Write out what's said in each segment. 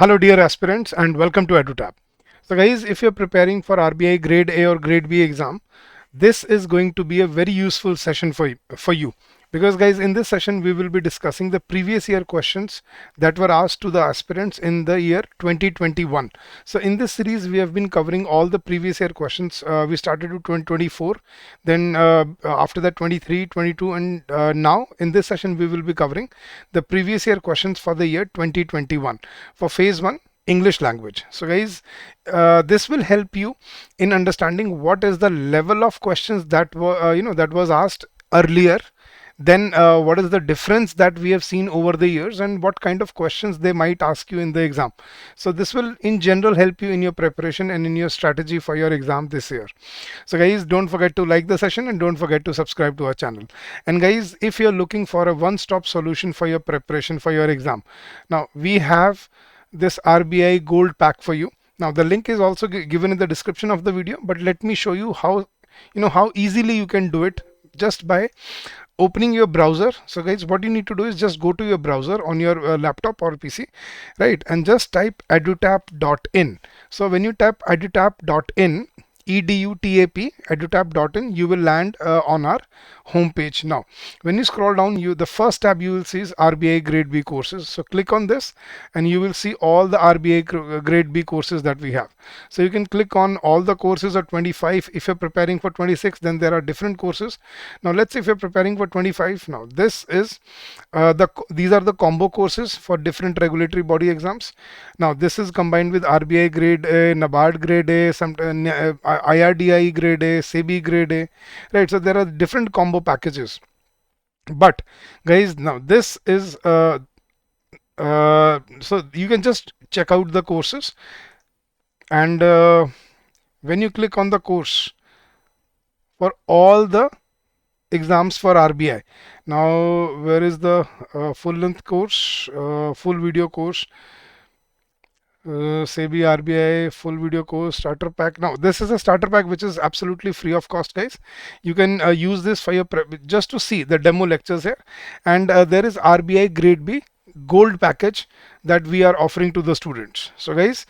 Hello dear aspirants and welcome to EduTap. So guys, if you're preparing for RBI Grade A or Grade B exam, this is going to be a very useful session for you. Because guys, in this session we will be discussing the previous year questions that were asked to the aspirants in the year 2021. So in this series we have been covering all the previous year questions. We started with 2024, then after that 23, 22, and now in this session we will be covering the previous year questions for the year 2021 for phase 1 English language. So guys, this will help you in understanding what is the level of questions that were that was asked earlier, then what is the difference that we have seen over the years, and what kind of questions they might ask you in the exam. So this will in general help you in your preparation and in your strategy for your exam this year. So guys, don't forget to like the session and don't forget to subscribe to our channel. And guys, if you're looking for a one-stop solution for your preparation for your exam, now we have this RBI Gold pack for you. Now the link is also given in the description of the video, but let me show you how how easily you can do it just by opening your browser. So guys, what you need to do is just go to your browser on your laptop or PC, right, and just type edutap.in. So when you type edutap.in, edutap.in, you will land on our home page. Now when you scroll down, the first tab you will see is RBI Grade B courses. So click on this and you will see all the RBI Grade B courses that we have. So you can click on all the courses of 25. If you're preparing for 26, then there are different courses. Now let's say if you're preparing for 25, now this is these are the combo courses for different regulatory body exams. Now this is combined with RBI Grade A, NABARD Grade A, some IRDI Grade A, SEBI Grade A, right? So there are different combo packages. But guys, now this is so you can just check out the courses, and when you click on the course for all the exams for RBI, now where is the full length course, full video course, SEBI RBI full video course starter pack. Now this is a starter pack which is absolutely free of cost, guys. You can use this for your just to see the demo lectures here. And there is RBI Grade B Gold package that we are offering to the students. So guys,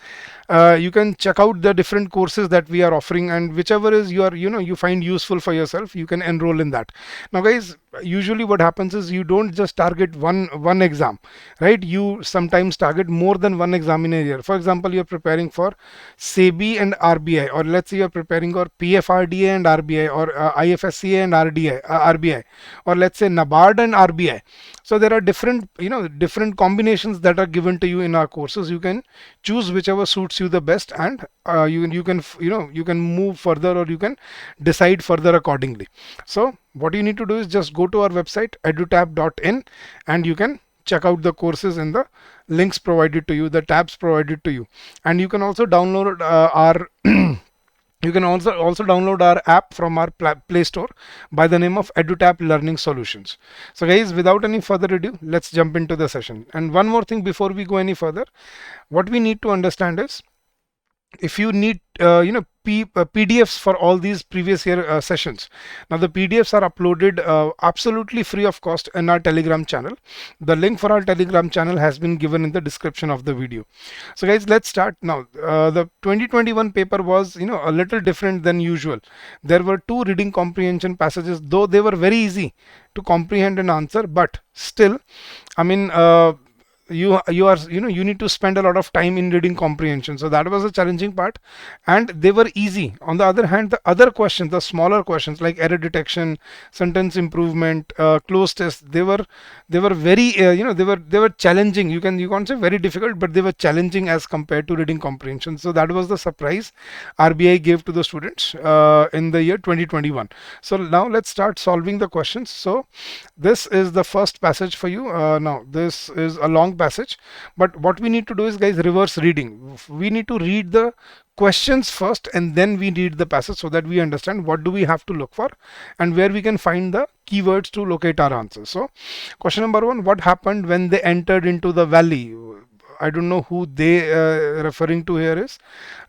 you can check out the different courses that we are offering, and whichever is you find useful for yourself, you can enroll in that. Now guys, usually what happens is you don't just target one exam, right? You sometimes target more than one exam in a year. For example, you're preparing for SEBI and RBI, or let's say you're preparing for PFRDA and RBI, or IFSCA and RBI, or let's say NABARD and RBI. So there are different different combinations that are given to you in our courses. You can choose whichever suits you the best, and you can move further, or you can decide further accordingly. So what you need to do is just go to our website edutap.in, and you can check out the courses in the links provided to you, the tabs provided to you. And you can also download our you can also download our app from our Play Store by the name of EduTap Learning Solutions. So guys, without any further ado, let's jump into the session. And one more thing before we go any further, what we need to understand is, if you need PDFs for all these previous year sessions, now the PDFs are uploaded absolutely free of cost in our Telegram channel. The link for our Telegram channel has been given in the description of the video. So guys, let's start now. The 2021 paper was a little different than usual. There were 2 reading comprehension passages, though they were very easy to comprehend and answer, but still, I mean, you need to spend a lot of time in reading comprehension. So that was a challenging part, and they were easy. On the other hand, the other questions, the smaller questions like error detection, sentence improvement, close test, they were very they were challenging. You can't say very difficult, but they were challenging as compared to reading comprehension. So that was the surprise RBI gave to the students in the year 2021. So now let's start solving the questions. So this is the first passage for you. Now this is a long passage, but what we need to do is, guys, reverse reading. We need to read the questions first and then we read the passage, so that we understand what do we have to look for and where we can find the keywords to locate our answers. So question number 1, what happened when they entered into the valley? I don't know who they referring to here is,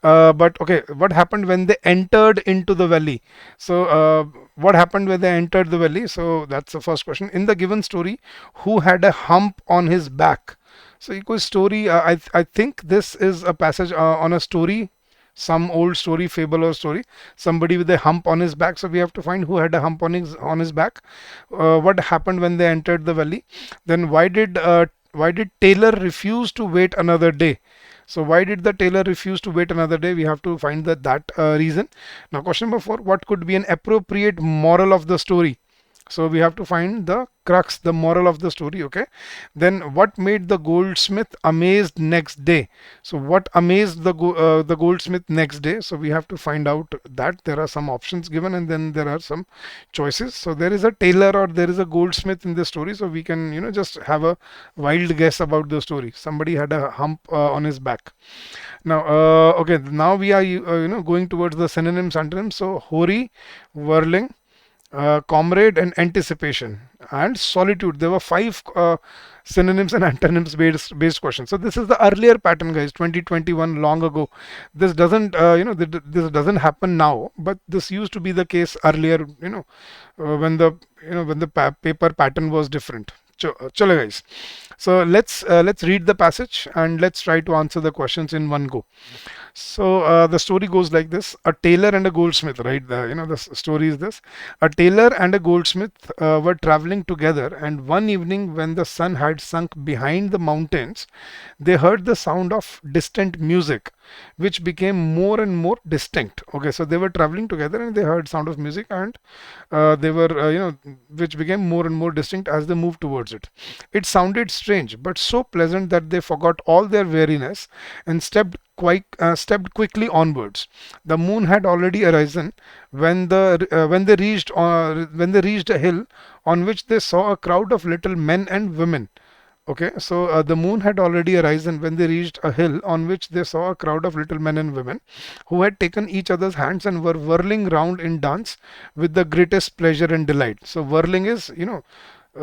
but okay, what happened when they entered into the valley? So what happened when they entered the valley? So that's the first question. In the given story, who had a hump on his back? So equals story. I think this is a passage on a story, some old story, fable or story. Somebody with a hump on his back. So we have to find who had a hump on his back. What happened when they entered the valley? Then why did Taylor refuse to wait another day? So why did the tailor refuse to wait another day? We have to find that reason. Now question number 4, what could be an appropriate moral of the story? So we have to find the crux, the moral of the story. Okay. Then what made the goldsmith amazed next day? So what amazed the goldsmith next day? So we have to find out that. There are some options given and then there are some choices. So there is a tailor or there is a goldsmith in the story. So we can just have a wild guess about the story. Somebody had a hump on his back. Now okay, now we are going towards the synonyms, antonyms. So hoary, whirling, comrade, and anticipation, and solitude. There were five synonyms and antonyms based questions. So this is the earlier pattern, guys. 2021, long ago. This doesn't this doesn't happen now, but this used to be the case earlier. When the paper pattern was different. Chalo guys. So let's read the passage and let's try to answer the questions in one go. So the story goes like this: a tailor and a goldsmith, right? The story is this: a tailor and a goldsmith were traveling together, and one evening, when the sun had sunk behind the mountains, they heard the sound of distant music, which became more and more distinct. Okay, so they were traveling together and they heard sound of music, and they were, which became more and more distinct as they moved towards it. It sounded strange, but so pleasant that they forgot all their weariness and stepped quickly onwards. The moon had already arisen when they reached a hill on which they saw a crowd of little men and women. Okay, so the moon had already arisen when they reached a hill on which they saw a crowd of little men and women who had taken each other's hands and were whirling round in dance with the greatest pleasure and delight. So whirling is,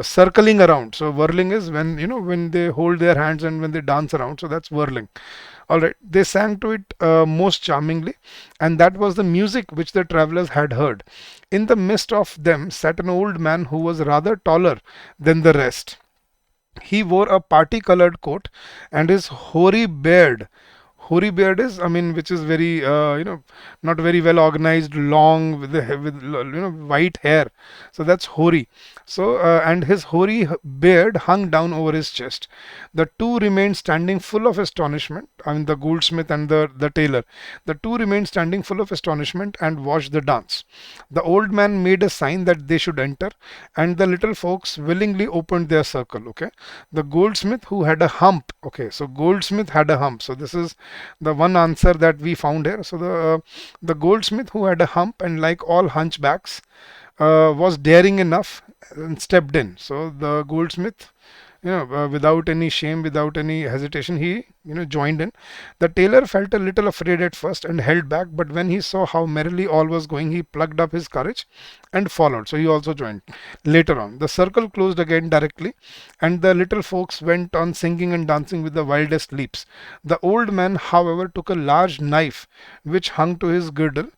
circling around. So whirling is when they hold their hands and when they dance around. So that's whirling. All right, they sang to it most charmingly, and that was the music which the travelers had heard. In the midst of them sat an old man who was rather taller than the rest. He wore a party-colored coat, and his hoary beard. Hoary beard is, I mean, which is very, not very well organized, long with white hair. So that's hoary. So and his hoary beard hung down over his chest. The two remained standing full of astonishment. I mean, the goldsmith and the tailor. The two remained standing full of astonishment and watched the dance. The old man made a sign that they should enter, and the little folks willingly opened their circle. Okay, the goldsmith who had a hump. Okay, so goldsmith had a hump. So this is the one answer that we found here. So the goldsmith who had a hump and like all hunchbacks was daring enough and stepped in. So the goldsmith, without any shame, without any hesitation, he joined in. The tailor felt a little afraid at first and held back, but when he saw how merrily all was going, he plucked up his courage and followed. So he also joined. Later on, the circle closed again directly, and the little folks went on singing and dancing with the wildest leaps. The old man, however, took a large knife which hung to his girdle,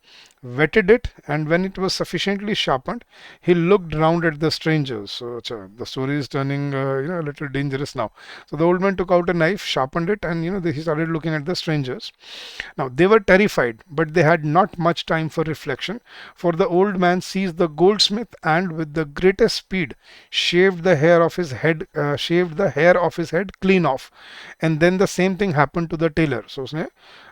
wetted it, and when it was sufficiently sharpened, he looked round at the strangers. So the story is turning a little dangerous now. So the old man took out a knife, sharpened it, and he started looking at the strangers. Now they were terrified, but they had not much time for reflection, for the old man seized the goldsmith and with the greatest speed shaved the hair of his head clean off. And then the same thing happened to the tailor. So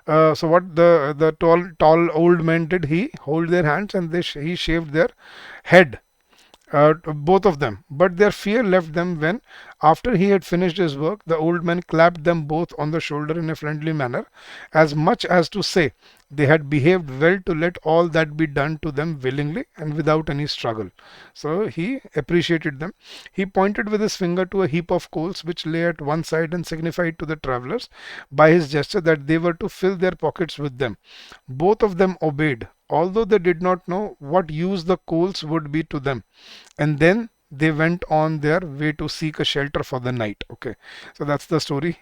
what the tall old man did, he hold their hands and he shaved their head, both of them. But their fear left them when, after he had finished his work, the old man clapped them both on the shoulder in a friendly manner, as much as to say they had behaved well to let all that be done to them willingly and without any struggle. So he appreciated them. He pointed with his finger to a heap of coals which lay at one side and signified to the travelers by his gesture that they were to fill their pockets with them. Both of them obeyed, although they did not know what use the coals would be to them. And then they went on their way to seek a shelter for the night. Okay, so that's the story,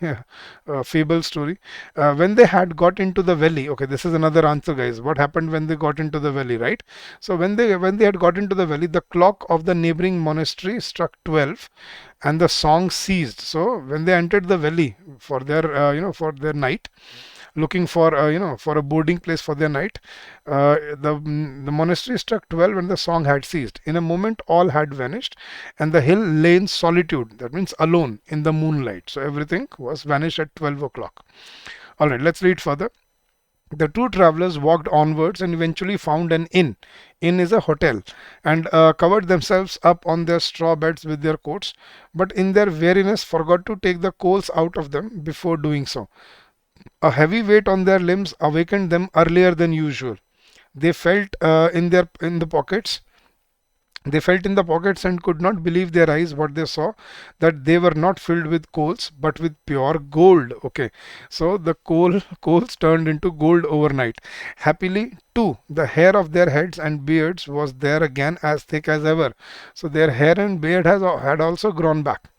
fable story. When they had got into the valley, okay, this is another answer, guys. What happened when they got into the valley, right? So when they had got into the valley, the clock of the neighboring monastery struck 12, and the song ceased. So when they entered the valley for their for their night, looking for for a boarding place for their night, the monastery struck 12 and the song had ceased. In a moment all had vanished, and the hill lay in solitude, that means alone in the moonlight. So everything was vanished at 12 o'clock. All right, let's read further. The two travelers walked onwards and eventually found an inn. Inn is a hotel, and covered themselves up on their straw beds with their coats, but in their weariness forgot to take the coals out of them before doing so. A heavy weight on their limbs awakened them earlier than usual. They felt in the pockets. They felt in the pockets and could not believe their eyes what they saw, that they were not filled with coals but with pure gold. Okay, so the coals turned into gold overnight. Happily, too, the hair of their heads and beards was there again as thick as ever. So their hair and beard had also grown back.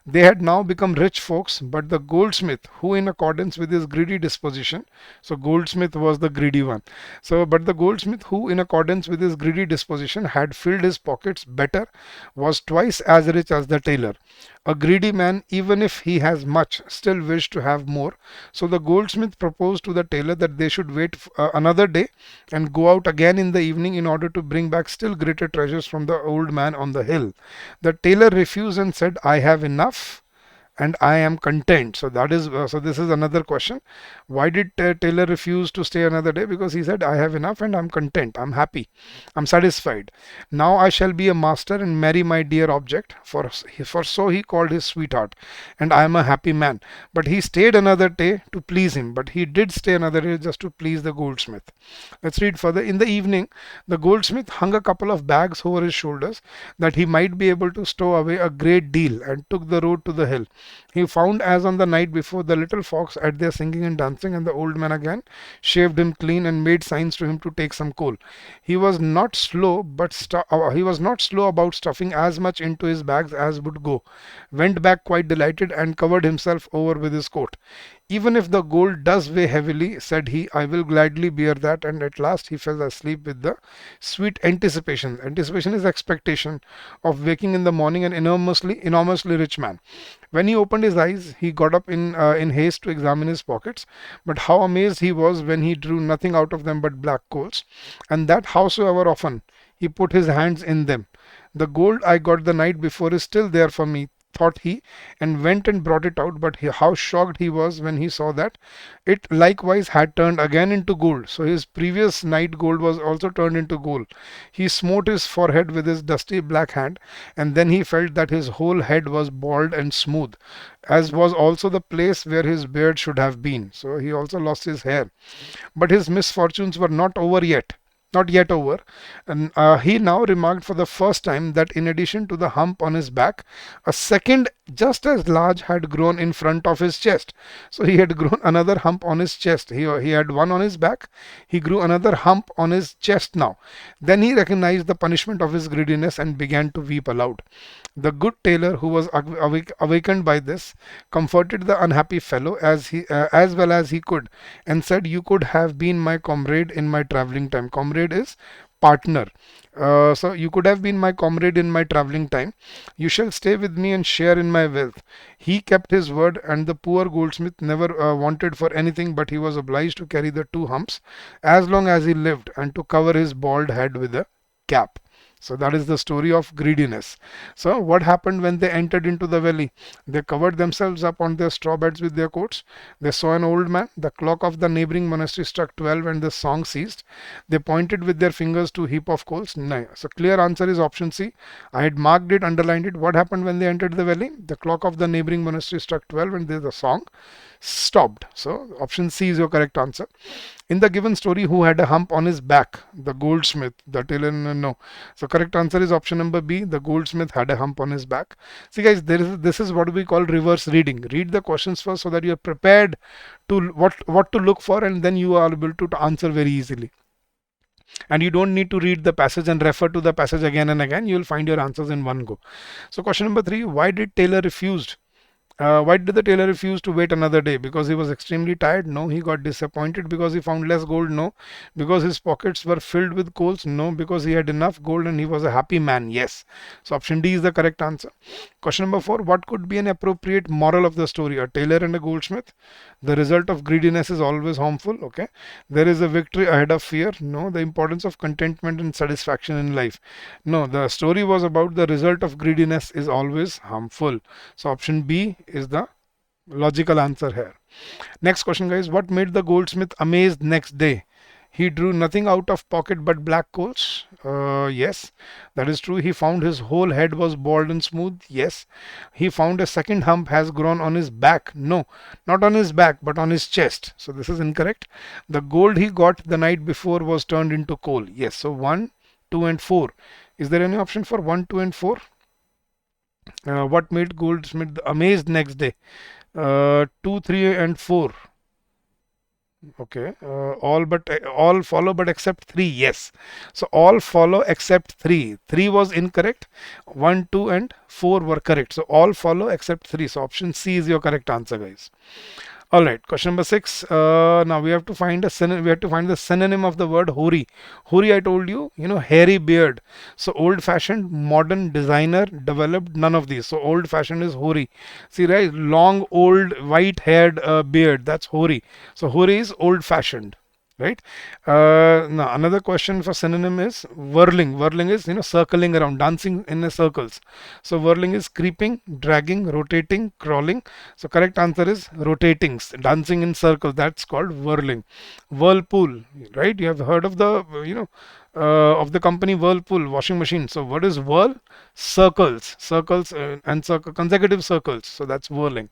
They had now become rich folks, but the goldsmith, who in accordance with his greedy disposition, so goldsmith was the greedy one. So, but the goldsmith, who in accordance with his greedy disposition had filled his pockets better, was twice as rich as the tailor. A greedy man, even if he has much, still wished to have more. So the goldsmith proposed to the tailor that they should wait another day and go out again in the evening in order to bring back still greater treasures from the old man on the hill. The tailor refused and said, I have enough and I am content. So that is so this is another question. Why did Taylor refuse to stay another day? Because he said, I have enough and I'm content, I'm happy, I'm satisfied. Now I shall be a master and marry my dear object, for so he called his sweetheart, and I am a happy man. But he stayed another day to please him, but he did stay another day just to please the goldsmith. Let's read further. In the evening, the goldsmith hung a couple of bags over his shoulders that he might be able to stow away a great deal, and took the road to the hill. He found, as on the night before, the little fox at their singing and dancing, and the old man again shaved him clean and made signs to him to take some coal. He was not slow, he was not slow about stuffing as much into his bags as would go. Went back quite delighted, and covered himself over with his coat. Even if the gold does weigh heavily, said he, I will gladly bear that. And at last he fell asleep with the sweet anticipation. Anticipation is expectation of waking in the morning an enormously rich man. When he opened his eyes, he got up in haste to examine his pockets, but how amazed he was when he drew nothing out of them but black coals, and that howsoever often he put his hands in them. The gold I got the night before is still there for me, thought he, and went and brought it out. But how shocked he was when he saw that it likewise had turned again into gold. So his previous night gold was also turned into gold. He smote his forehead with his dusty black hand, and then he felt that his whole head was bald and smooth, as was also the place where his beard should have been. So he also lost his hair. But his misfortunes were not yet over, and he now remarked for the first time that in addition to the hump on his back, a second just as large had grown in front of his chest. So he had grown another hump on his chest. He had one on his back, he grew another hump on his chest now. Then he recognized the punishment of his greediness and began to weep aloud. The good tailor, who was awakened by this, comforted the unhappy fellow as well as he could, and said, you could have been my comrade in my traveling time. Comrade is partner. So you could have been my comrade in my traveling time. You shall stay with me and share in my wealth. He kept his word, and the poor goldsmith never wanted for anything, but he was obliged to carry the two humps as long as he lived, and to cover his bald head with a cap. So that is the story of greediness. So what happened when they entered into the valley? They covered themselves up on their straw beds with their coats. They saw an old man. The clock of the neighboring monastery struck 12 and the song ceased. They pointed with their fingers to a heap of coals. No. So clear answer is option C. I had marked it, underlined it. What happened when they entered the valley? The clock of the neighboring monastery struck 12 and the song stopped. So option C is your correct answer. In the given story, who had a hump on his back? The goldsmith. The tailor, no. So correct answer is option number B. The goldsmith had a hump on his back. See guys, this is what we call reverse reading. Read the questions first so that you are prepared to what to look for, and then you are able to answer very easily. And you don't need to read the passage and refer to the passage again and again. You'll find your answers in one go. So question number 3, why did Taylor refused? Why did the tailor refuse to wait another day? Because he was extremely tired? No. He got disappointed because he found less gold? No. Because his pockets were filled with coals? No. Because he had enough gold and he was a happy man? Yes. So option D is the correct answer. Question number 4, what could be an appropriate moral of the story? A tailor and a goldsmith? The result of greediness is always harmful. Okay. There is a victory ahead of fear? No. The importance of contentment and satisfaction in life? No. The story was about the result of greediness is always harmful. So option B is the logical answer here. Next question, guys. What made the goldsmith amazed next day? He drew nothing out of pocket but black coals. Yes, that is true. He found his whole head was bald and smooth. Yes. He found a second hump has grown on his back. No, not on his back, but on his chest. So this is incorrect. The gold he got the night before was turned into coal. Yes. So 1, 2, and 4. Is there any option for 1, 2, and 4? What made goldsmith amazed next day? 2, 3, and 4. Okay, all follow but except 3. Yes, so all follow except 3. 3 was incorrect. 1, 2, and 4 were correct. So all follow except 3. So option C is your correct answer, guys. All right, question number 6. Now we have to find the synonym of the word hoary. Hoary, I told you, hairy beard. So old-fashioned, modern, designer, developed, none of these. So old-fashioned is hoary. See, right, long, old, white-haired beard. That's hoary. So hoary is old-fashioned. Right. Now another question for synonym is whirling. Whirling is circling around, dancing in the circles. So whirling is creeping, dragging, rotating, crawling. So correct answer is rotating, dancing in circles. That's called whirling. Whirlpool, right? You have heard of the of the company Whirlpool washing machine. So what is whirl? Circles, circles, and consecutive circles. So that's whirling.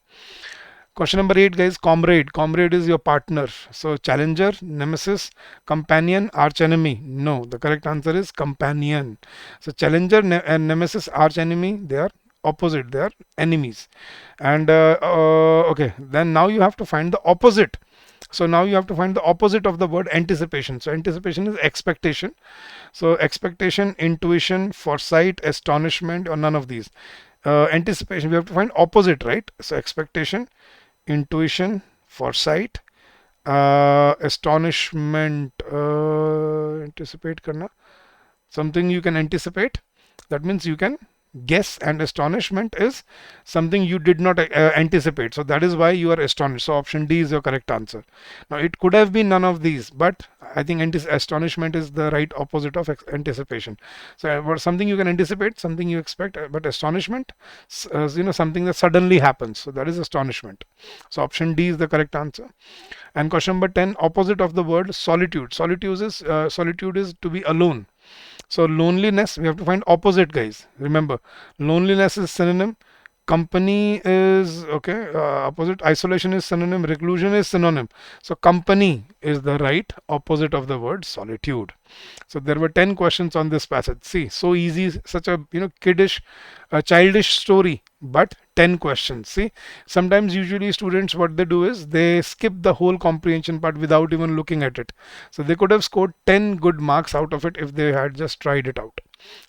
Question number 8, guys. Comrade. Comrade is your partner. So challenger, nemesis, companion, arch enemy. No, the correct answer is companion. So challenger and nemesis, arch enemy, they are opposite. They are enemies. And okay, then now you have to find the opposite. So now you have to find the opposite of the word anticipation. So anticipation is expectation. So expectation, intuition, foresight, astonishment, or none of these. Anticipation, we have to find opposite, right? So expectation, intuition, foresight, astonishment, anticipate karna, something you can anticipate, that means you can guess, and astonishment is something you did not anticipate, so that is why you are astonished. So option D is your correct answer. Now it could have been none of these, but I think astonishment is the right opposite of anticipation. So something you can anticipate, something you expect, but astonishment, something that suddenly happens, so that is astonishment. So option D is the correct answer. And question number 10, opposite of the word solitude. Solitude is to be alone. So loneliness, we have to find opposite, guys. Remember, loneliness is synonym. Company is okay. Opposite. Isolation is synonym. Reclusion is synonym. So company is the right opposite of the word solitude. So there were 10 questions on this passage. See, so easy, such a kiddish, childish story, but 10 questions. See, sometimes usually students, what they do is they skip the whole comprehension part without even looking at it. So they could have scored 10 good marks out of it if they had just tried it out.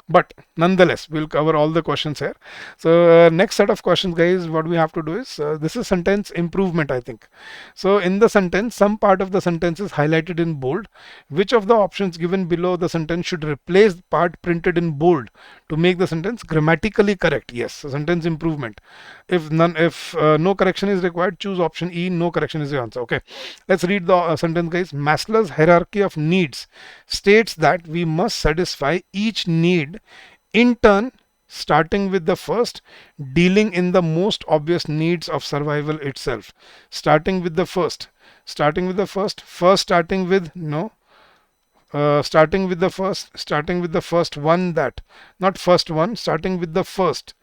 But nonetheless, we'll cover all the questions here. So next set of questions, guys, what we have to do is this is sentence improvement, I think. So in the sentence, some part of the sentence is highlighted in bold. Which of the options given below the sentence should replace the part printed in bold to make the sentence grammatically correct? Yes, so sentence improvement. If no correction is required, choose option E. No correction is the answer. Okay, let's read the sentence, guys. Maslow's hierarchy of needs states that we must satisfy each need in turn, starting with the first, dealing in the most obvious needs of survival itself. Starting with the first, starting with the first, starting with no. Starting with the first one, that not first one, starting with the first,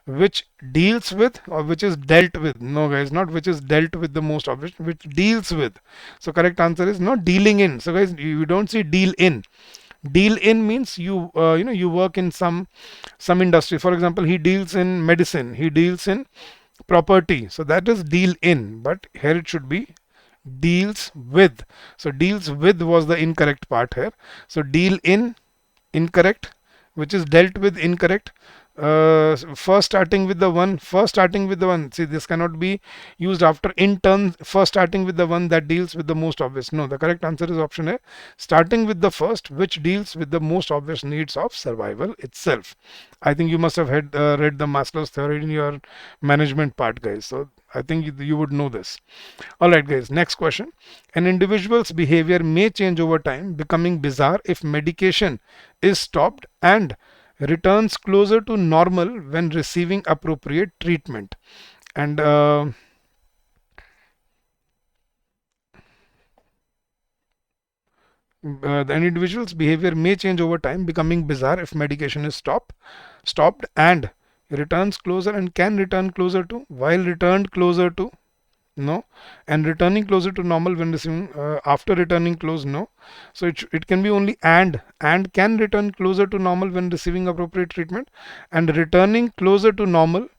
which deals with or which is dealt with. No, guys, not which is dealt with the most obvious, which deals with. So correct answer is not dealing in. So guys, you don't see deal in. Deal in means you you work in some industry. For example, he deals in medicine, he deals in property, so that is deal in, but here it should be deals with. So deals with was the incorrect part here. So deal in, incorrect, which is dealt with, incorrect. First starting with the one, first starting with the one, see, this cannot be used after in turn, first starting with the one that deals with the most obvious. No, the correct answer is option A, starting with the first which deals with the most obvious needs of survival itself. I think you must have read the Maslow's theory in your management part, guys, so I think you would know this. Alright guys, next question. An individual's behavior may change over time, becoming bizarre if medication is stopped and returns closer to normal when receiving appropriate treatment. And the individual's behavior may change over time, becoming bizarre if medication is stopped and returns closer, and can return closer to, while returned closer to, no, and returning closer to normal when receiving, after returning close, no. So it can be only and can return closer to normal when receiving appropriate treatment, and returning closer to normal.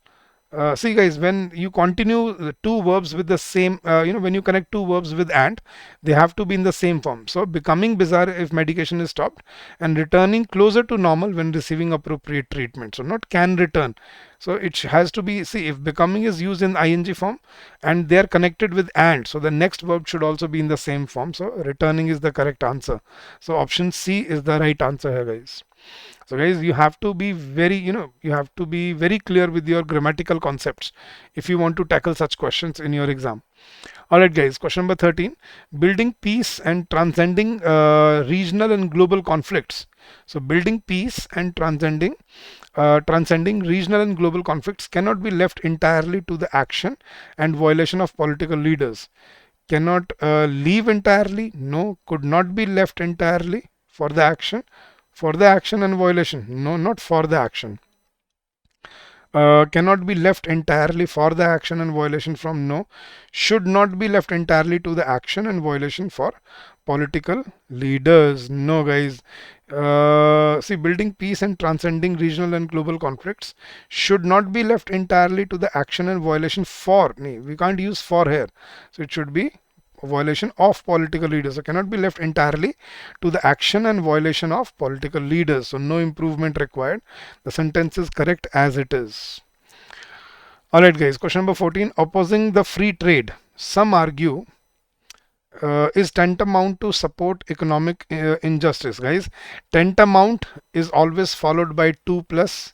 See guys, when you continue the two verbs with the same, when you connect two verbs with and, they have to be in the same form. So becoming bizarre if medication is stopped, and returning closer to normal when receiving appropriate treatment. So not can return. So it has to be, see, if becoming is used in ing form and they are connected with and, so the next verb should also be in the same form. So returning is the correct answer. So option C is the right answer here, guys. So guys, you have to be very, you have to be very clear with your grammatical concepts if you want to tackle such questions in your exam. Alright guys, question number 13. Building peace and transcending regional and global conflicts. So building peace and transcending regional and global conflicts cannot be left entirely to the action and violation of political leaders. Cannot leave entirely, no. Could not be left entirely for the action. For the action and violation, no, not for the action. Cannot be left entirely for the action and violation from, no. Should not be left entirely to the action and violation for political leaders, no guys. See, building peace and transcending regional and global conflicts should not be left entirely to the action and violation for, we can't use for here, so it should be violation of political leaders. So cannot be left entirely to the action and violation of political leaders. So no improvement required. The sentence is correct as it is. Alright guys, question number 14. Opposing the free trade, some argue, is tantamount to support economic injustice. Guys, tantamount is always followed by 2 plus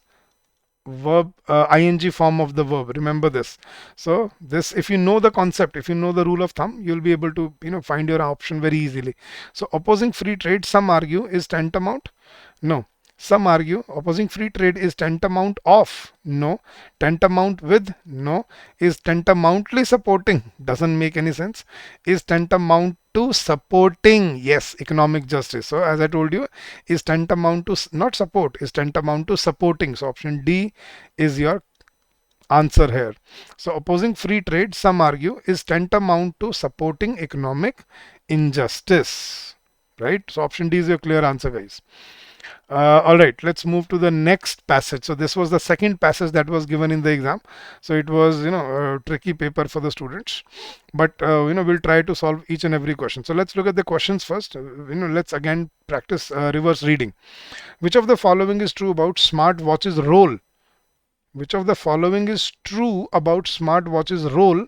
verb, ing form of the verb. Remember this. So this, if you know the concept, if you know the rule of thumb, you'll be able to find your option very easily. So opposing free trade, some argue, is tantamount, no. Some argue opposing free trade is tantamount of, no. Tantamount with, no. Is tantamountly supporting, doesn't make any sense. Is tantamount to supporting, yes, economic justice. So as I told you, is tantamount to, not support, is tantamount to supporting. So option D is your answer here. So opposing free trade, some argue, is tantamount to supporting economic injustice, right? So option D is your clear answer, guys. Alright, let's move to the next passage. So this was the second passage that was given in the exam. So it was, a tricky paper for the students. But, we'll try to solve each and every question. So let's look at the questions first. Let's again practice reverse reading. Which of the following is true about smartwatch's role? Which of the following is true about smartwatch's role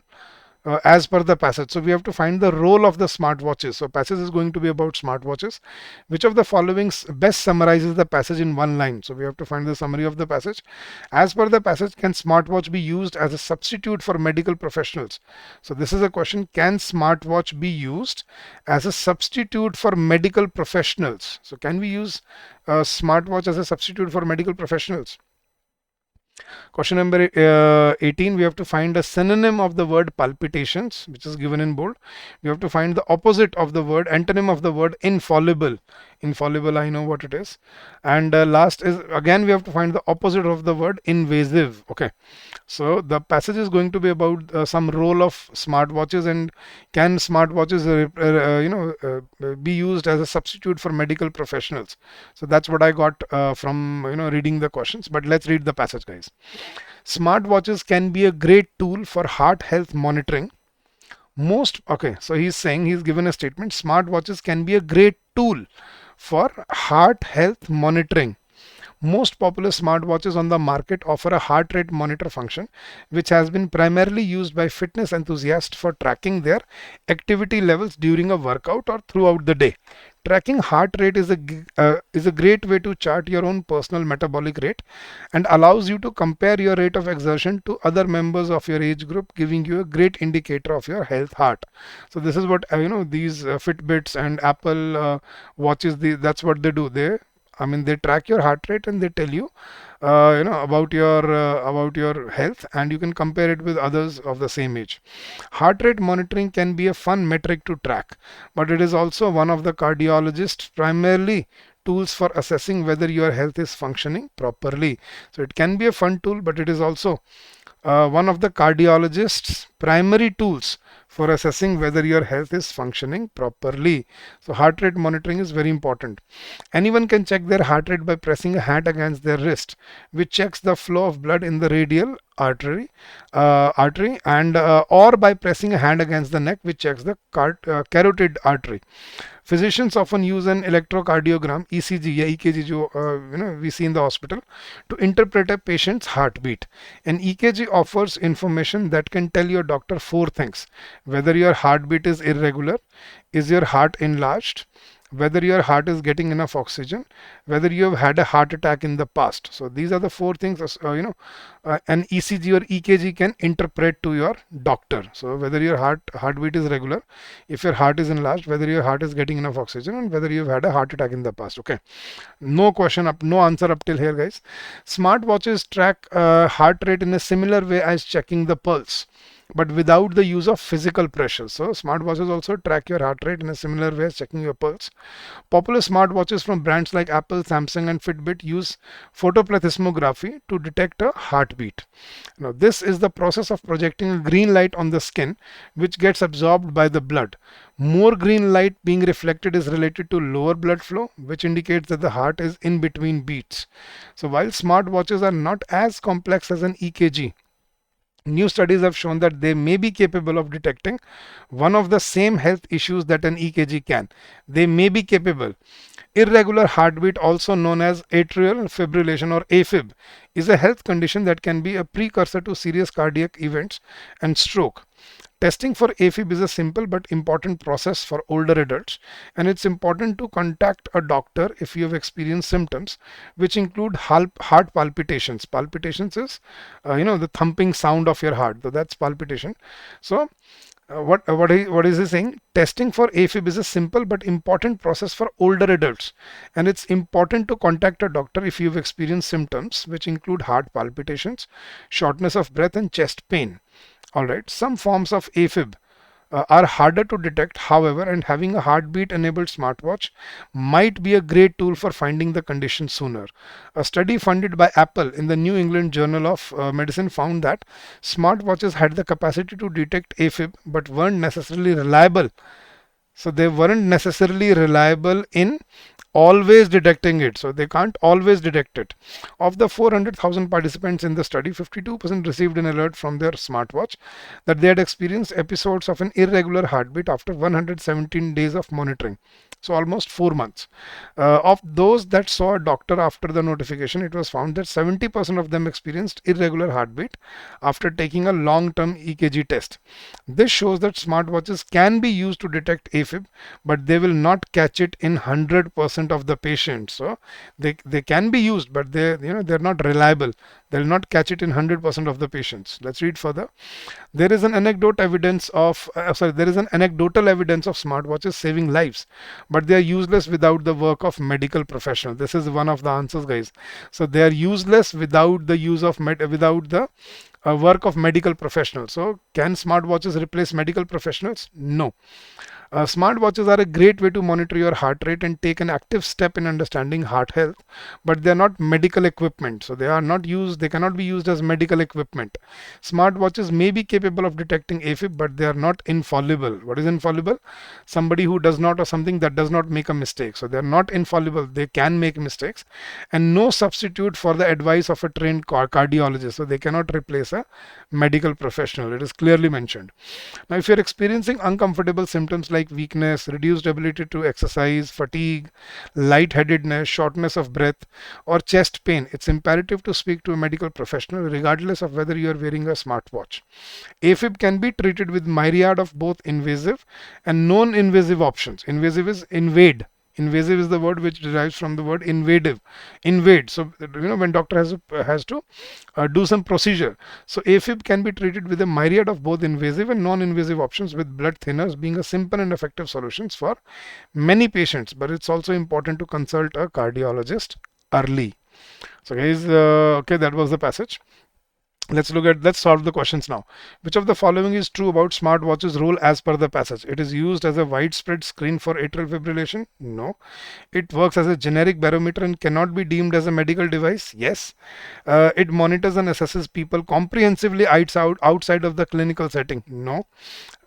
as per the passage? So we have to find the role of the smartwatches. So passage is going to be about smartwatches. Which of the following best summarizes the passage in one line? So we have to find the summary of the passage. As per the passage, can smartwatch be used as a substitute for medical professionals? So this is a question. Can smartwatch be used as a substitute for medical professionals? So can we use a smartwatch as a substitute for medical professionals? Question number 18, we have to find a synonym of the word palpitations, which is given in bold. We have to find the opposite of the word, antonym of the word infallible. Infallible, I know what it is. And last is, again, we have to find the opposite of the word invasive. Okay. So the passage is going to be about some role of smartwatches, and can smartwatches be used as a substitute for medical professionals. So that's what I got from reading the questions. But let's read the passage, guys. Smartwatches can be a great tool for heart health monitoring, Okay, so he's saying, he's given a statement, smartwatches can be a great tool for heart health monitoring. Most popular smartwatches on the market offer a heart rate monitor function, which has been primarily used by fitness enthusiasts for tracking their activity levels during a workout or throughout the day. Tracking heart rate is a great way to chart your own personal metabolic rate and allows you to compare your rate of exertion to other members of your age group, giving you a great indicator of your health heart. So this is what these Fitbits and Apple watches. That's what they do. They track your heart rate and they tell you, about your health, and you can compare it with others of the same age. Heart rate monitoring can be a fun metric to track, but it is also one of the cardiologist's primarily tools for assessing whether your health is functioning properly. So it can be a fun tool, but it is also one of the cardiologist's primary tools for assessing whether your health is functioning properly. So heart rate monitoring is very important. Anyone can check their heart rate by pressing a hand against their wrist, which checks the flow of blood in the radial artery, and or by pressing a hand against the neck, which checks the carotid artery. Physicians often use an electrocardiogram, ECG या EKG जो we see in the hospital, to interpret a patient's heartbeat. An EKG offers information that can tell your doctor four things: whether your heartbeat is irregular, is your heart enlarged, whether your heart is getting enough oxygen, whether you have had a heart attack in the past. So these are the four things an ECG or EKG can interpret to your doctor. So whether your heartbeat is regular, if your heart is enlarged, whether your heart is getting enough oxygen, and whether you've had a heart attack in the past. Okay, no answer up till here, guys. Smartwatches track heart rate in a similar way as checking the pulse, but without the use of physical pressure. So smartwatches also track your heart rate in a similar way as checking your pulse. Popular smartwatches from brands like Apple, Samsung and Fitbit use photoplethysmography to detect a heartbeat. Now this is the process of projecting a green light on the skin, which gets absorbed by the blood. More green light being reflected is related to lower blood flow, which indicates that the heart is in between beats. So while smartwatches are not as complex as an EKG, new studies have shown that they may be capable of detecting one of the same health issues that an EKG can. They may be capable. Irregular heartbeat, also known as atrial fibrillation or AFib, is a health condition that can be a precursor to serious cardiac events and stroke. Testing for AFib is a simple but important process for older adults, and it's important to contact a doctor if you have experienced symptoms which include heart palpitations. Palpitations is the thumping sound of your heart. So that's palpitation. So what is he saying? Testing for AFib is a simple but important process for older adults, and it's important to contact a doctor if you've experienced symptoms which include heart palpitations, shortness of breath, and chest pain. All right, some forms of AFib are harder to detect, however, and having a heartbeat enabled smartwatch might be a great tool for finding the condition sooner. A study funded by Apple in the New England Journal of Medicine found that smartwatches had the capacity to detect AFib but weren't necessarily reliable. So they weren't necessarily reliable in always detecting it. So they can't always detect it. Of the 400,000 participants in the study, 52% received an alert from their smartwatch that they had experienced episodes of an irregular heartbeat after 117 days of monitoring. So almost 4 months. Of those that saw a doctor after the notification, it was found that 70% of them experienced irregular heartbeat after taking a long-term EKG test. This shows that smartwatches can be used to detect AFib, but they will not catch it in 100% of the patients. So they can be used, but they're not reliable. They'll not catch it in 100% of the patients. Let's read further. There is an anecdotal evidence of smartwatches saving lives, but they are useless without the work of medical professionals. This is one of the answers, guys. So they are useless without the use of without the work of medical professionals. So can smartwatches replace medical professionals? No. Smartwatches are a great way to monitor your heart rate and take an active step in understanding heart health, but they are not medical equipment. So they are not used, they cannot be used as medical equipment. Smartwatches may be capable of detecting AFib, but they are not infallible. What is infallible? Somebody who does not, or something that does not make a mistake. So they are not infallible. They can make mistakes, and no substitute for the advice of a trained cardiologist. So they cannot replace a medical professional. It is clearly mentioned. Now, if you're experiencing uncomfortable symptoms like weakness, reduced ability to exercise, fatigue, lightheadedness, shortness of breath, or chest pain, it's imperative to speak to a medical professional regardless of whether you are wearing a smartwatch. AFib can be treated with myriad of both invasive and non-invasive options. Invasive is invade. Invasive is the word which derives from the word invasive. Invade. So when doctor has to do some procedure. So AFib can be treated with a myriad of both invasive and non-invasive options, with blood thinners being a simple and effective solutions for many patients. But it's also important to consult a cardiologist early. So guys, okay, that was the passage. Let's solve the questions now. Which of the following is true about smartwatches rule as per the passage? It is used as a widespread screen for atrial fibrillation? No. It works as a generic barometer and cannot be deemed as a medical device? Yes. It monitors and assesses people comprehensively outside of the clinical setting? No.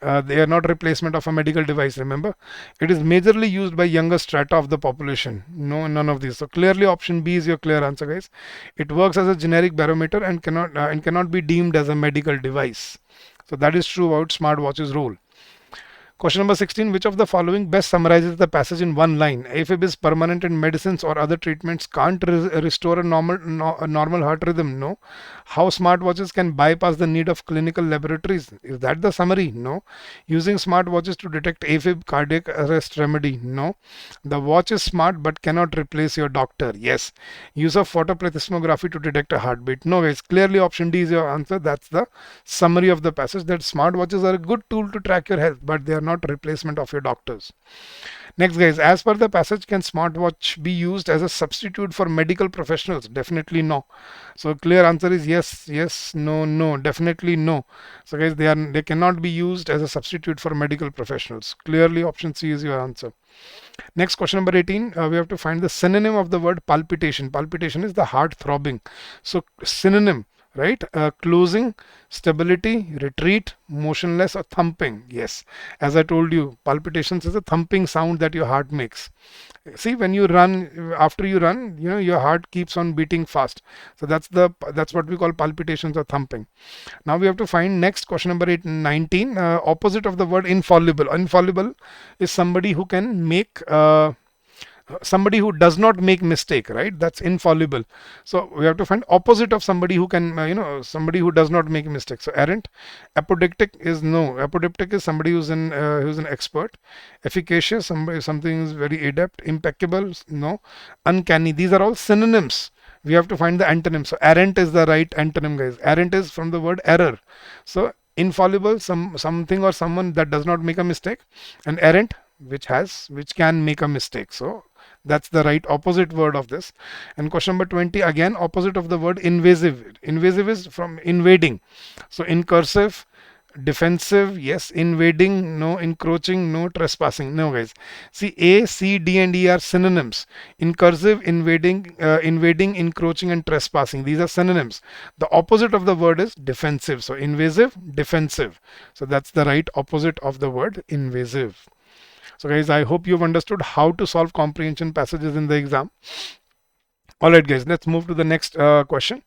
They are not replacement of a medical device, remember. It is majorly used by younger strata of the population. No, none of these. So clearly option B is your clear answer, guys. It works as a generic barometer and cannot be deemed as a medical device. So that is true about smartwatches rule. Question number 16. Which of the following best summarizes the passage in one line? AFib is permanent and medicines or other treatments can't restore a normal heart rhythm? No. How smartwatches can bypass the need of clinical laboratories? Is that the summary? No. Using smartwatches to detect AFib, cardiac arrest remedy? No. The watch is smart but cannot replace your doctor? Yes. Use of photoplethysmography to detect a heartbeat? No, guys. Clearly option D is your answer. That's the summary of the passage, that smartwatches are a good tool to track your health, but they are not replacement of your doctors. Next, guys, as per the passage, can smartwatch be used as a substitute for medical professionals? Definitely no. So clear answer is yes, yes, no, no, definitely no. So guys, they cannot be used as a substitute for medical professionals. Clearly option C is your answer. Next, question number 18. We have to find the synonym of the word palpitation. Palpitation is the heart throbbing. So synonym, right? Closing, stability, retreat, motionless, or thumping. Yes, as I told you, palpitations is a thumping sound that your heart makes. See, when you run, after you run, your heart keeps on beating fast. So that's what we call palpitations or thumping. Now we have to find next, question number 19. Opposite of the word infallible. Infallible is somebody who can make somebody who does not make mistake, right? That's infallible. So we have to find opposite of somebody who can somebody who does not make mistakes. So errant. Apodictic is no. Apodictic is somebody who's an expert. Efficacious, something is very adept. Impeccable, no. Uncanny, these are all synonyms. We have to find the antonym. So errant is the right antonym, guys. Errant is from the word error. So infallible, something or someone that does not make a mistake, and errant, which can make a mistake. So that's the right opposite word of this. And question number 20, again opposite of the word invasive. Invasive is from invading. So incursive, defensive, yes. Invading, no. Encroaching, no. Trespassing, no, guys. See, A, C, D, and E are synonyms. Incursive, invading, encroaching, and trespassing, these are synonyms. The opposite of the word is defensive. So invasive, defensive. So that's the right opposite of the word invasive. So guys, I hope you've understood how to solve comprehension passages in the exam. Alright guys, let's move to the next question.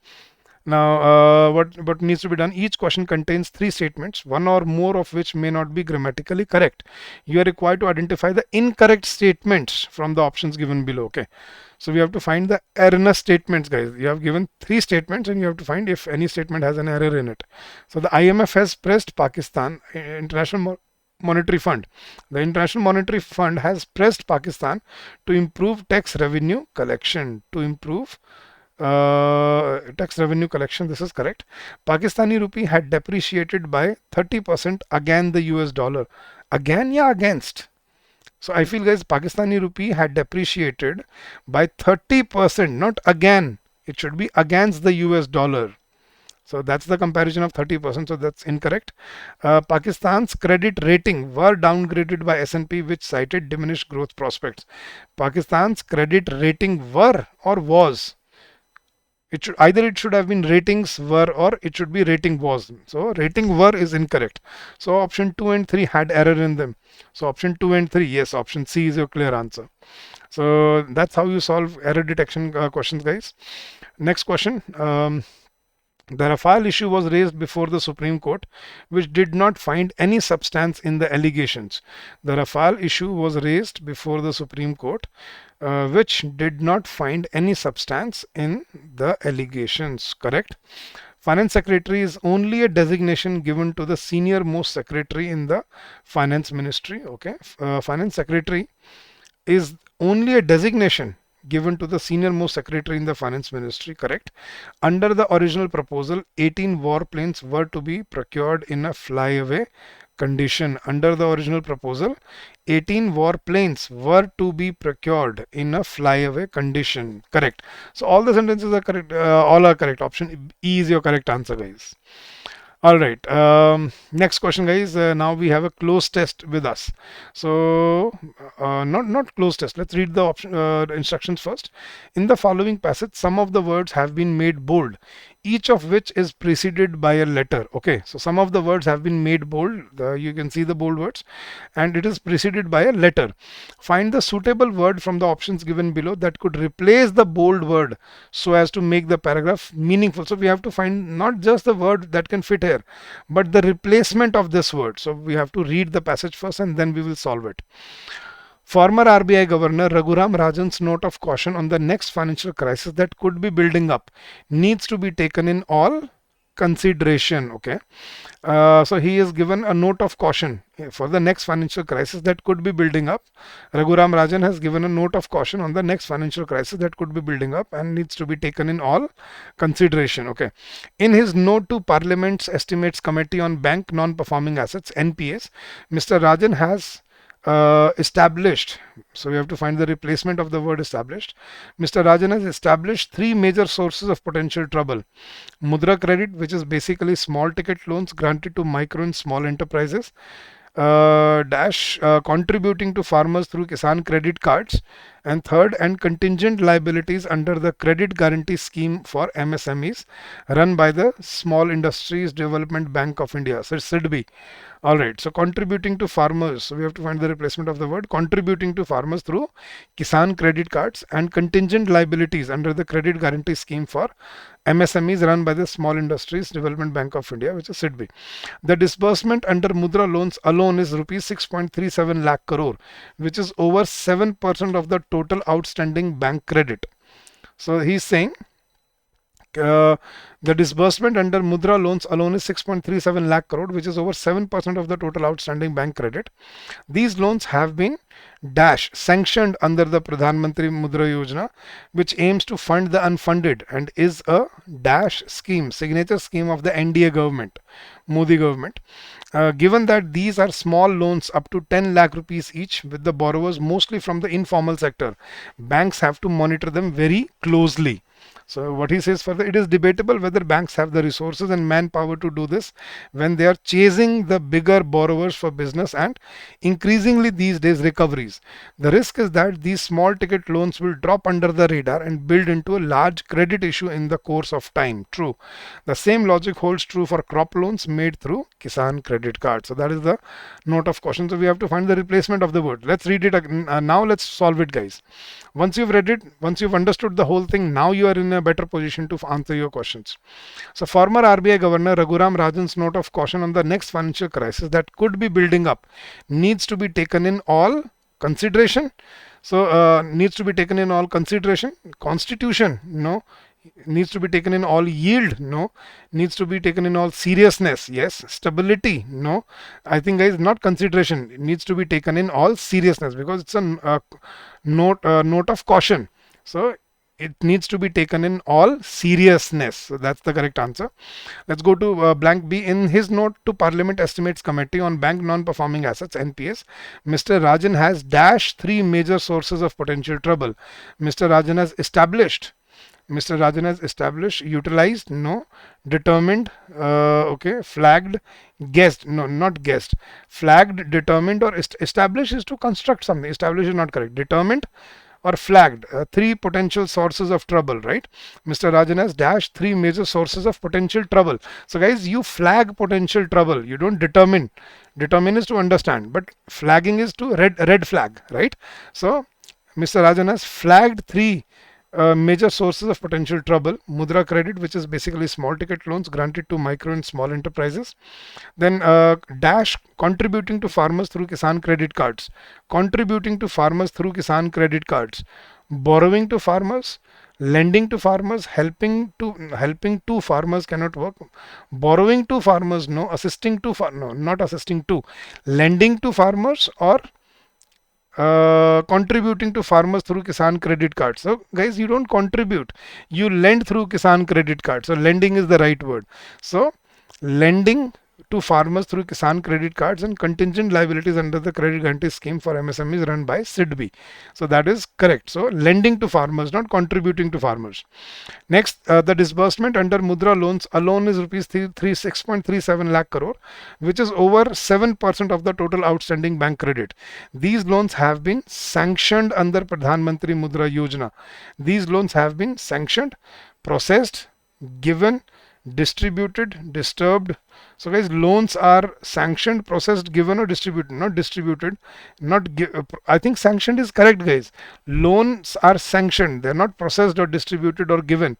Now, what needs to be done? Each question contains 3 statements, one or more of which may not be grammatically correct. You are required to identify the incorrect statements from the options given below. Okay, so we have to find the erroneous statements, guys. You have given 3 statements and you have to find if any statement has an error in it. So the IMF has pressed Pakistan, International Monetary Fund. The International Monetary Fund has pressed Pakistan to improve tax revenue collection. Tax revenue collection, this is correct. Pakistani rupee had depreciated by 30% against the US dollar. Again, yeah, against. So I feel, guys, Pakistani rupee had depreciated by 30%, not again. It should be against the US dollar. So that's the comparison of 30%. So that's incorrect. Pakistan's credit rating were downgraded by S&P, which cited diminished growth prospects. Pakistan's credit rating were or was. It should have been ratings were or it should be rating was. So rating were is incorrect. So option 2 and 3 had error in them. So option 2 and 3, yes, option C is your clear answer. So that's how you solve error detection questions, guys. Next question. The Rafale issue was raised before the Supreme Court, which did not find any substance in the allegations. The Rafale issue was raised before the Supreme Court, which did not find any substance in the allegations. Correct? Finance Secretary is only a designation given to the senior most secretary in the Finance Ministry. Okay, Finance Secretary is only a designation given to the senior most secretary in the finance ministry. Correct. Under the original proposal, 18 warplanes were to be procured in a flyaway condition. Under the original proposal, 18 warplanes were to be procured in a flyaway condition. Correct. So all the sentences are correct. All are correct. Option E is your correct answer, guys. All right. Next question, guys. Now we have a close test with us. So, not close test. Let's read the instructions first. In the following passage, some of the words have been made bold, each of which is preceded by a letter. Okay. So some of the words have been made bold. You can see the bold words, and it is preceded by a letter. Find the suitable word from the options given below that could replace the bold word so as to make the paragraph meaningful. So we have to find not just the word that can fit here, but the replacement of this word. So we have to read the passage first and then we will solve it. Former RBI Governor Raghuram Rajan's note of caution on the next financial crisis that could be building up needs to be taken in all consideration. Okay. So he is given a note of caution for the next financial crisis that could be building up. Raghuram Rajan has given a note of caution on the next financial crisis that could be building up and needs to be taken in all consideration. Okay. In his note to Parliament's Estimates Committee on Bank Non-Performing Assets (NPAs), Mr. Rajan has established. So we have to find the replacement of the word established. Mr. Rajan has established three major sources of potential trouble. Mudra credit, which is basically small ticket loans granted to micro and small enterprises. Contributing to farmers through Kisan credit cards, and third, and contingent liabilities under the credit guarantee scheme for MSMEs run by the Small Industries Development Bank of India, so SIDBI. All right, so contributing to farmers, so we have to find the replacement of the word contributing to farmers through Kisan credit cards, and contingent liabilities under the credit guarantee scheme for MSMEs run by the Small Industries Development Bank of India, which is SIDBI. The disbursement under Mudra loans alone is rupees 6.37 lakh crore, which is over 7% of the total outstanding bank credit. So he's saying the disbursement under Mudra loans alone is 6.37 lakh crore, which is over 7% of the total outstanding bank credit. These loans have been sanctioned under the Pradhan Mantri Mudra Yojana, which aims to fund the unfunded and is a scheme, signature scheme of the NDA government, Modi government. Given that these are small loans up to 10 lakh rupees each, with the borrowers mostly from the informal sector, banks have to monitor them very closely. So what he says further, it is debatable whether banks have the resources and manpower to do this when they are chasing the bigger borrowers for business and increasingly these days recoveries. The risk is that these small ticket loans will drop under the radar and build into a large credit issue in the course of time. True. The same logic holds true for crop loans made through Kisan credit card. So that is the note of caution. So we have to find the replacement of the word. Let's read it now. Let's solve it, guys. Once you've read it, once you've understood the whole thing, now you are in a better position to answer your questions. So former RBI Governor Raghuram Rajan's note of caution on the next financial crisis that could be building up needs to be taken in all consideration. So needs to be taken in all consideration. Constitution, no. Needs to be taken in all yield, no. Needs to be taken in all seriousness, yes. Stability, no. I think, guys, not consideration. It needs to be taken in all seriousness because it's a note of caution. So it needs to be taken in all seriousness. So that's the correct answer. Let's go to blank B. In his note to Parliament Estimates Committee on Bank Non-Performing Assets (NPAs), Mr. Rajan has three major sources of potential trouble. Mr. Rajan has established Mr. Rajan has established. Utilized, no. Determined, okay. Flagged, guessed, no, not guessed. Flagged, determined, or established is to construct something. Establish is not correct. Determined or flagged, three potential sources of trouble, right? Mr. Rajan has dashed three major sources of potential trouble. So guys, you flag potential trouble, you don't determine. Determine is to understand, but flagging is to red flag, right? So Mr. Rajan has flagged three major sources of potential trouble. Mudra credit, which is basically small ticket loans granted to micro and small enterprises. Then dash, contributing to farmers through Kisan credit cards. Contributing to farmers through Kisan credit cards. Borrowing to farmers. Lending to farmers. Helping to farmers cannot work. Borrowing to farmers, no. Assisting to no, not assisting to. Lending to farmers, or contributing to farmers through Kisan credit card. So guys, you don't contribute, you lend through Kisan credit card. So lending is the right word. So lending to farmers through Kisan credit cards and contingent liabilities under the credit guarantee scheme for MSMEs run by SIDBI. So that is correct. So lending to farmers, not contributing to farmers. Next, the disbursement under Mudra loans alone is rupees 6.37 lakh crore, which is over 7% of the total outstanding bank credit. These loans have been sanctioned under Pradhan Mantri Mudra Yojana. These loans have been sanctioned, processed, given, distributed, disturbed. So guys, loans are sanctioned, processed, given, or distributed. Not distributed, I think sanctioned is correct, guys. Loans are sanctioned, they're not processed or distributed or given,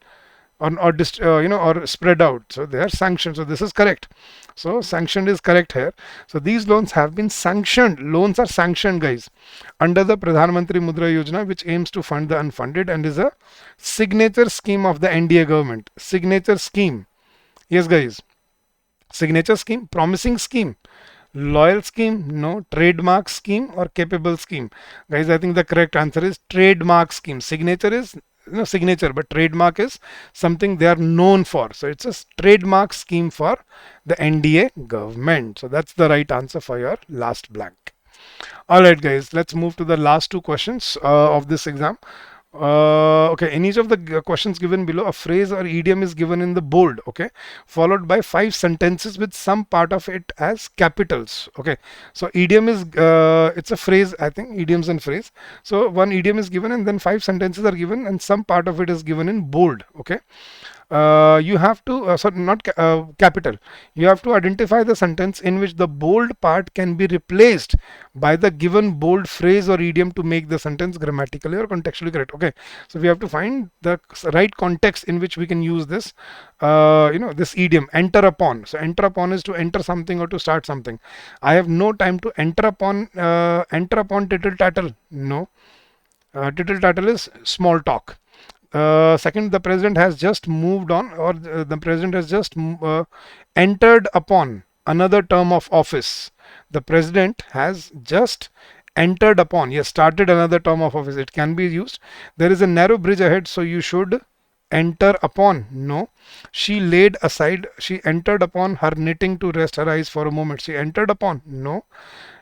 or spread out. So they are sanctioned. So this is correct. So sanctioned is correct here. So these loans have been sanctioned. Loans are sanctioned, guys, under the Pradhan Mantri Mudra Yojana, which aims to fund the unfunded and is a signature scheme of the NDA government. Signature scheme. Yes, guys. Signature scheme, promising scheme, loyal scheme, no. Trademark scheme or capable scheme. Guys, I think the correct answer is trademark scheme. Signature is signature, but trademark is something they are known for. So it's a trademark scheme for the NDA government. So that's the right answer for your last blank. All right, guys, let's move to the last two questions of this exam. Okay, in each of the questions given below, a phrase or idiom is given in the bold, okay, followed by 5 sentences with some part of it as capitals. Okay, so idiom is it's a phrase, I think, idioms and phrase. So one idiom is given and then 5 sentences are given and some part of it is given in bold. Okay, you have to not capital, you have to identify the sentence in which the bold part can be replaced by the given bold phrase or idiom to make the sentence grammatically or contextually correct. Okay, so we have to find the right context in which we can use this this idiom. Enter upon. So enter upon is to enter something or to start something. I have no time to enter upon tittle tattle. No, tittle tattle is small talk. Second, the president has just moved on, or the president has just entered upon another term of office. The president has just entered upon, yes, started another term of office. It can be used. There is a narrow bridge ahead, so you should enter upon. No. She laid aside, she entered upon her knitting to rest her eyes for a moment. She entered upon. No.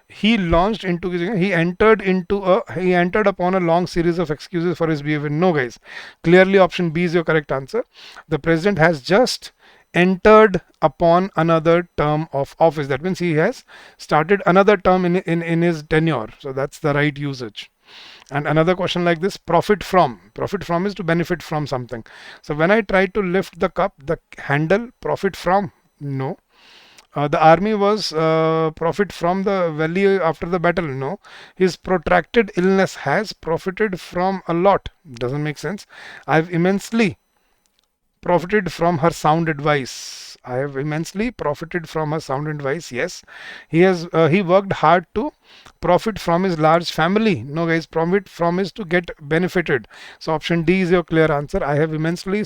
He entered upon a long series of excuses for his behavior. No, guys, clearly option B is your correct answer. The president has just entered upon another term of office. That means he has started another term in his tenure. So that's the right usage. And another question like this: profit from is to benefit from something. So when I try to lift the cup, the handle, profit from. No. The army was profit from the valley after the battle. No. His protracted illness has profited from a lot. Doesn't make sense. I've immensely profited from her sound advice. I have immensely profited from her sound advice. Yes, he worked hard to profit from his large family. No, guys, profit from is to get benefited. So option D is your clear answer. I have immensely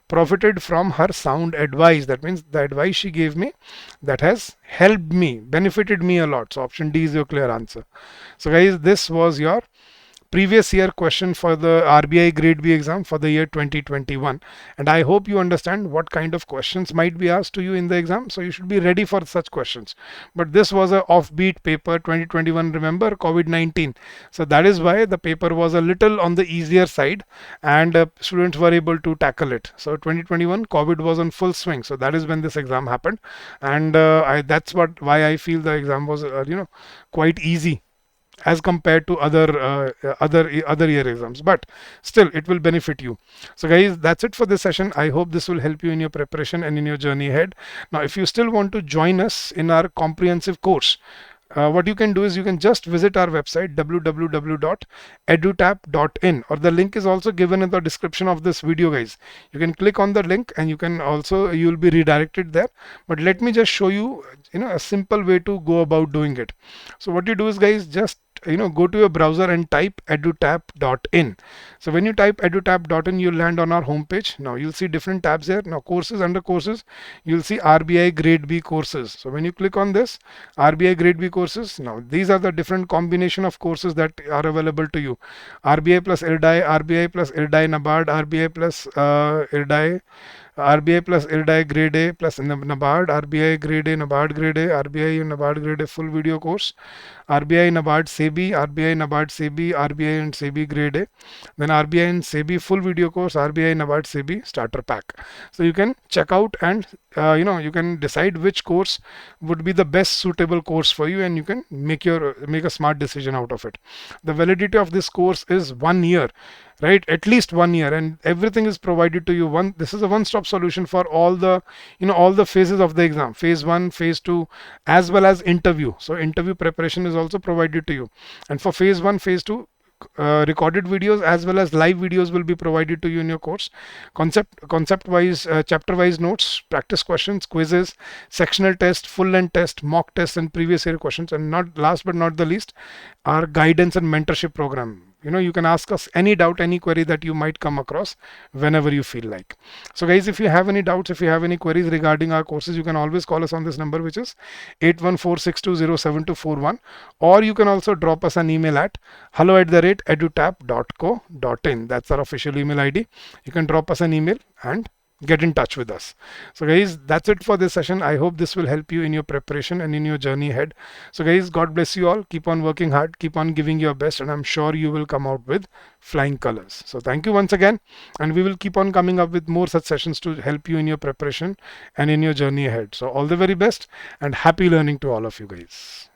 profited from her sound advice. That means the advice she gave me, that has helped me, benefited me a lot. So option D is your clear answer. So guys, this was your previous year question for the RBI Grade B exam for the year 2021. And I hope you understand what kind of questions might be asked to you in the exam. So you should be ready for such questions. But this was a offbeat paper 2021, remember COVID-19. So that is why the paper was a little on the easier side, and students were able to tackle it. So 2021 COVID was on full swing. So that is when this exam happened. And that's why I feel the exam was quite easy as compared to other year exams, but still it will benefit you. So guys, that's it for this session. I hope this will help you in your preparation and in your journey ahead. Now if you still want to join us in our comprehensive course, what you can do is you can just visit our website www.edutap.in, or the link is also given in the description of this video, guys. You can click on the link and you'll be redirected there. But let me just show you a simple way to go about doing it. So what you do is, guys, just go to your browser and type edutap.in. So when you type edutap.in, you'll land on our homepage. Now you'll see different tabs here. Now courses, under courses you'll see RBI Grade B courses. So when you click on this RBI Grade B courses, now these are the different combination of courses that are available to you. RBI plus IRDAI, RBI plus IRDAI NABARD, RBI plus IRDAI, RBI plus IRDAI Grade A plus NABARD, RBI Grade A, NABARD Grade A, RBI NABARD Grade A full video course, RBI NABARD SEBI, RBI NABARD SEBI, RBI and SEBI Grade A, then RBI and SEBI full video course, RBI NABARD SEBI starter pack. So you can check out and you can decide which course would be the best suitable course for you, and you can make a smart decision out of it. The validity of this course is 1 year, right? At least 1 year, and everything is provided to you. This is a one-stop solution for all the all the phases of the exam, phase 1, phase 2, as well as interview. So interview preparation is also provided to you, and for phase 1, phase 2, recorded videos as well as live videos will be provided to you in your course. Concept wise, chapter wise notes, practice questions, quizzes, sectional test, full length test, mock tests, and previous year questions. And not last but not the least, our guidance and mentorship program. You can ask us any doubt, any query that you might come across whenever you feel like. So guys, if you have any doubts, if you have any queries regarding our courses, you can always call us on this number, which is 8146207241, or you can also drop us an email at hello@edutap.co.in. That's our official email ID. You can drop us an email and get in touch with us. So guys, that's it for this session. I hope this will help you in your preparation and in your journey ahead. So guys, God bless you all. Keep on working hard, keep on giving your best, and I'm sure you will come out with flying colors. So thank you once again, and we will keep on coming up with more such sessions to help you in your preparation and in your journey ahead. So all the very best and happy learning to all of you guys.